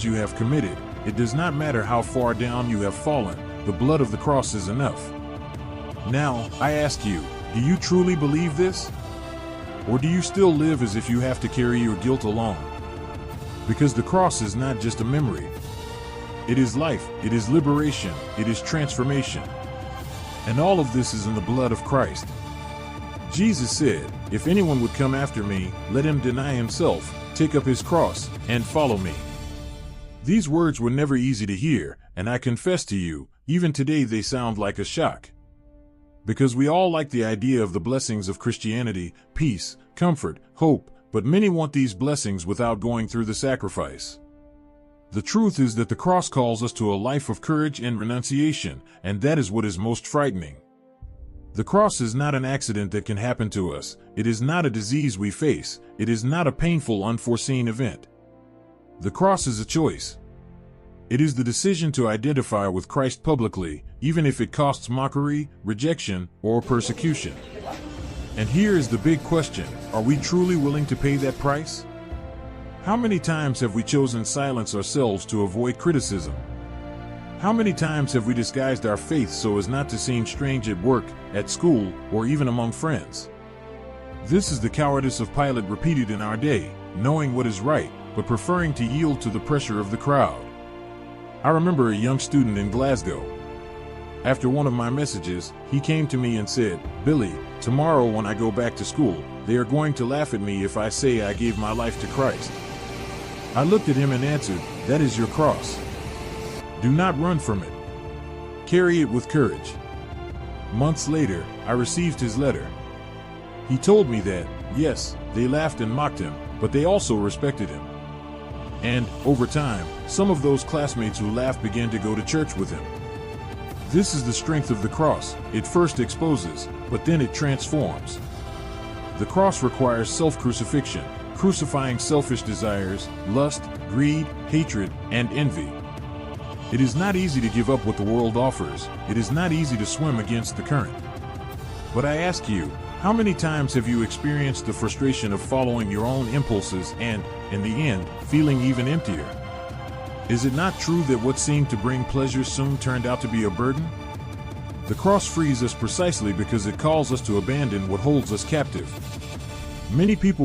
you have committed. It does not matter how far down you have fallen, the blood of the cross is enough. Now, I ask you, do you truly believe this? Or do you still live as if you have to carry your guilt alone? Because the cross is not just a memory. It is life, it is liberation, it is transformation. And all of this is in the blood of Christ. Jesus said, "If anyone would come after me, let him deny himself, take up his cross, and follow me." These words were never easy to hear, and I confess to you, even today they sound like a shock. Because we all like the idea of the blessings of Christianity, peace, comfort, hope, but many want these blessings without going through the sacrifice. The truth is that the cross calls us to a life of courage and renunciation, and that is what is most frightening. The cross is not an accident that can happen to us. It is not a disease we face. It is not a painful, unforeseen event. The cross is a choice. It is the decision to identify with Christ publicly, even if it costs mockery, rejection, or persecution. And here is the big question: are we truly willing to pay that price? How many times have we chosen silence ourselves to avoid criticism? How many times have we disguised our faith so as not to seem strange at work, at school, or even among friends? This is the cowardice of Pilate repeated in our day, knowing what is right, but preferring to yield to the pressure of the crowd. I remember a young student in Glasgow. After one of my messages, he came to me and said, "Billy, tomorrow when I go back to school, they are going to laugh at me if I say I gave my life to Christ." I looked at him and answered, "That is your cross. Do not run from it. Carry it with courage." Months later, I received his letter. He told me that, yes, they laughed and mocked him, but they also respected him. And, over time, some of those classmates who laughed began to go to church with him. This is the strength of the cross. It first exposes, but then it transforms. The cross requires self-crucifixion, crucifying selfish desires, lust, greed, hatred, and envy. It is not easy to give up what the world offers. It is not easy to swim against the current. But I ask you, how many times have you experienced the frustration of following your own impulses and, in the end, feeling even emptier? Is it not true that what seemed to bring pleasure soon turned out to be a burden? The cross frees us precisely because it calls us to abandon what holds us captive. Many people